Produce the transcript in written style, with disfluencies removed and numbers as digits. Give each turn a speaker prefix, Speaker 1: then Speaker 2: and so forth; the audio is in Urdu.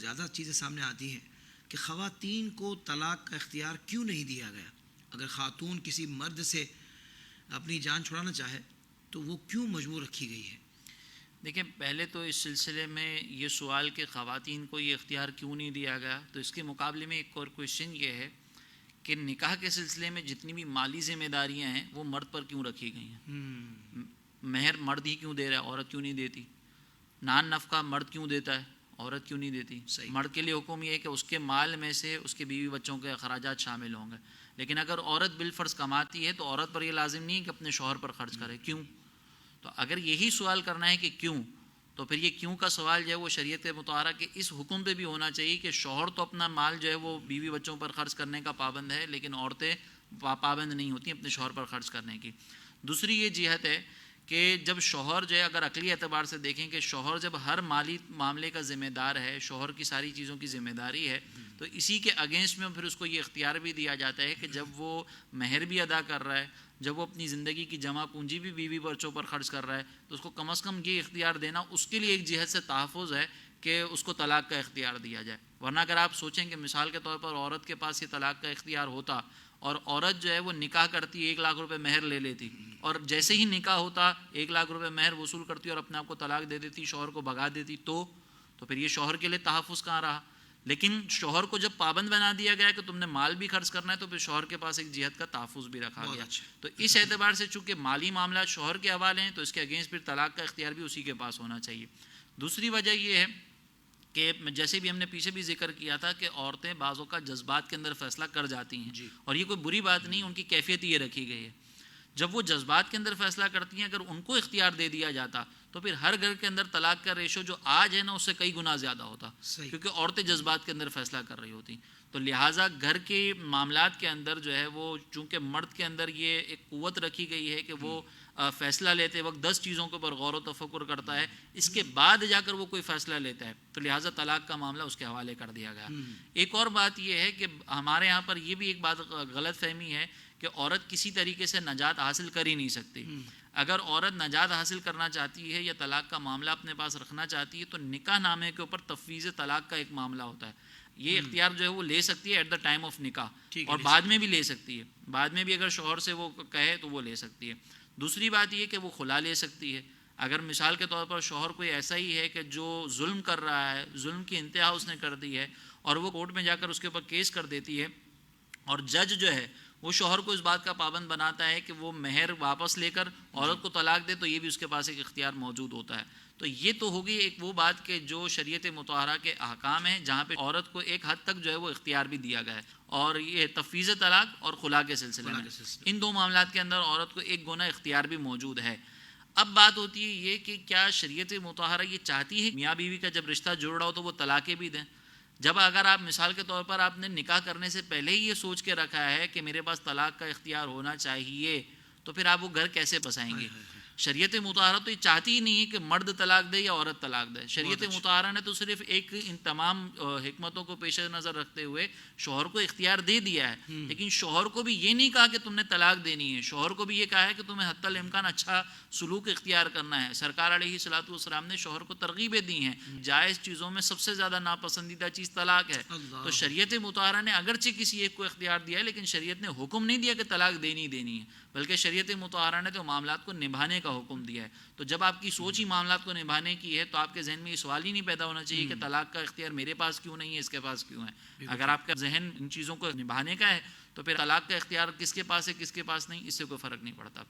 Speaker 1: زیادہ چیزیں سامنے آتی ہیں کہ خواتین کو طلاق کا اختیار کیوں نہیں دیا گیا. اگر خاتون کسی مرد سے اپنی جان چھڑانا چاہے تو وہ کیوں مجبور رکھی گئی ہے؟
Speaker 2: دیکھیں، پہلے تو اس سلسلے میں یہ سوال کہ خواتین کو یہ اختیار کیوں نہیں دیا گیا، تو اس کے مقابلے میں ایک اور کویشچن یہ ہے کہ نکاح کے سلسلے میں جتنی بھی مالی ذمہ داریاں ہیں وہ مرد پر کیوں رکھی گئی ہیں؟ مہر مرد ہی کیوں دے رہا ہے، عورت کیوں نہیں دیتی؟ نان نفقہ مرد کیوں دیتا ہے، عورت کیوں نہیں دیتی؟ مرد کے لیے حکم یہ ہے کہ اس کے مال میں سے اس کے بیوی بچوں کے اخراجات شامل ہوں گے، لیکن اگر عورت بالفرض کماتی ہے تو عورت پر یہ لازم نہیں ہے کہ اپنے شوہر پر خرچ کرے. کیوں؟ تو اگر یہی سوال کرنا ہے کہ کیوں، تو پھر یہ کیوں کا سوال جو ہے وہ شریعت مطہرہ کے اس حکم پہ بھی ہونا چاہیے کہ شوہر تو اپنا مال جو ہے وہ بیوی بچوں پر خرچ کرنے کا پابند ہے، لیکن عورتیں پابند نہیں ہوتی اپنے شوہر پر خرچ کرنے کی. دوسری یہ جہت ہے کہ جب شوہر جو ہے، اگر عقلی اعتبار سے دیکھیں کہ شوہر جب ہر مالی معاملے کا ذمہ دار ہے، شوہر کی ساری چیزوں کی ذمہ داری ہے، تو اسی کے اگینسٹ میں پھر اس کو یہ اختیار بھی دیا جاتا ہے کہ جب وہ مہر بھی ادا کر رہا ہے، جب وہ اپنی زندگی کی جمع پونجی بھی بیوی بچوں پر خرچ کر رہا ہے، تو اس کو کم از کم یہ اختیار دینا اس کے لیے ایک جہت سے تحفظ ہے کہ اس کو طلاق کا اختیار دیا جائے. ورنہ اگر آپ سوچیں کہ مثال کے طور پر عورت کے پاس یہ طلاق کا اختیار ہوتا اور عورت جو ہے وہ نکاح کرتی 1 لاکھ روپے مہر لے لیتی اور جیسے ہی نکاح ہوتا 1 لاکھ روپے مہر وصول کرتی اور اپنے آپ کو طلاق دے دیتی، شوہر کو بھگا دیتی، تو پھر یہ شوہر کے لیے تحفظ کہاں رہا؟ لیکن شوہر کو جب پابند بنا دیا گیا کہ تم نے مال بھی خرچ کرنا ہے، تو پھر شوہر کے پاس ایک جہت کا تحفظ بھی رکھا گیا. تو اس اعتبار سے چونکہ مالی معاملات شوہر کے حوالے ہیں تو اس کے اگینسٹ پھر طلاق کا اختیار بھی اسی کے پاس ہونا چاہیے. دوسری وجہ یہ ہے کہ جیسے بھی ہم نے پیچھے بھی ذکر کیا تھا کہ عورتیں بعض اوقات جذبات کے اندر فیصلہ کر جاتی ہیں، اور یہ کوئی بری بات نہیں، ان کی کیفیت یہ رکھی گئی ہے. جب وہ جذبات کے اندر فیصلہ کرتی ہیں، اگر ان کو اختیار دے دیا جاتا تو پھر ہر گھر کے اندر طلاق کا ریشو جو آج ہے نا اس سے کئی گنا زیادہ ہوتا، کیونکہ عورتیں جذبات کے اندر فیصلہ کر رہی ہوتی. تو لہٰذا گھر کے معاملات کے اندر جو ہے وہ چونکہ مرد کے اندر یہ ایک قوت رکھی گئی ہے کہ وہ فیصلہ لیتے وقت 10 چیزوں کے اوپر غور و تفکر کرتا ہے، اس کے بعد جا کر وہ کوئی فیصلہ لیتا ہے، تو لہٰذا طلاق کا معاملہ اس کے حوالے کر دیا گیا. ایک اور بات یہ ہے کہ ہمارے یہاں پر یہ بھی ایک بات غلط فہمی ہے کہ عورت کسی طریقے سے نجات حاصل کر ہی نہیں سکتی. اگر عورت نجات حاصل کرنا چاہتی ہے یا طلاق کا معاملہ اپنے پاس رکھنا چاہتی ہے تو نکاح نامے کے اوپر تفویض طلاق کا ایک معاملہ ہوتا ہے. یہ اختیار جو ہے وہ لے سکتی ہے ایٹ دا ٹائم آف نکاح، اور بعد میں بھی لے سکتی ہے، بعد میں بھی اگر شوہر سے وہ کہے تو وہ لے سکتی ہے. دوسری بات یہ کہ وہ خلا لے سکتی ہے. اگر مثال کے طور پر شوہر کوئی ایسا ہی ہے کہ جو ظلم کر رہا ہے، ظلم کی انتہا اس نے کر دی ہے، اور وہ کورٹ میں جا کر اس کے اوپر کیس کر دیتی ہے، اور جج جو ہے وہ شوہر کو اس بات کا پابند بناتا ہے کہ وہ مہر واپس لے کر عورت کو طلاق دے، تو یہ بھی اس کے پاس ایک اختیار موجود ہوتا ہے. تو یہ تو ہوگی ایک وہ بات کہ جو شریعت مطہرہ کے احکام ہیں جہاں پہ عورت کو ایک حد تک جو ہے وہ اختیار بھی دیا گیا ہے، اور یہ تفویض طلاق اور خلا کے سلسلے میں ان 2 معاملات کے اندر عورت کو ایک گنا اختیار بھی موجود ہے. اب بات ہوتی ہے یہ کہ کیا شریعت مطہرہ یہ چاہتی ہے میاں بیوی کا جب رشتہ جڑ رہا ہو تو وہ طلاقیں بھی دیں؟ جب اگر آپ مثال کے طور پر آپ نے نکاح کرنے سے پہلے ہی یہ سوچ کے رکھا ہے کہ میرے پاس طلاق کا اختیار ہونا چاہیے، تو پھر آپ وہ گھر کیسے بسائیں گے؟ شریعت مطہرہ تو یہ چاہتی ہی نہیں ہے کہ مرد طلاق دے یا عورت طلاق دے. شریعت مطہرہ نے تو صرف ایک ان تمام حکمتوں کو پیش نظر رکھتے ہوئے شوہر کو اختیار دے دیا ہے، لیکن شوہر کو بھی یہ نہیں کہا کہ تم نے طلاق دینی ہے، شوہر کو بھی یہ کہا ہے کہ تمہیں حتی الامکان اچھا سلوک اختیار کرنا ہے. سرکار علیہ الصلوۃ والسلام نے شوہر کو ترغیبیں دی ہیں، جائز چیزوں میں سب سے زیادہ ناپسندیدہ چیز طلاق ہے. تو شریعت مطہرہ نے اگرچہ کسی ایک کو اختیار دیا ہے، لیکن شریعت نے حکم نہیں دیا کہ طلاق دینی ہے، بلکہ شریعت مطہرہ نے تو معاملات کو نبھانے کا حکم دیا ہے. تو جب آپ کی سوچ ہی معاملات کو نبھانے کی ہے تو آپ کے ذہن میں یہ سوال ہی نہیں پیدا ہونا چاہیے کہ طلاق کا اختیار میرے پاس کیوں نہیں ہے، اس کے پاس کیوں ہے. اگر آپ کا ذہن ان چیزوں کو نبھانے کا ہے تو پھر طلاق کا اختیار کس کے پاس ہے کس کے پاس نہیں، اس سے کوئی فرق نہیں پڑتا.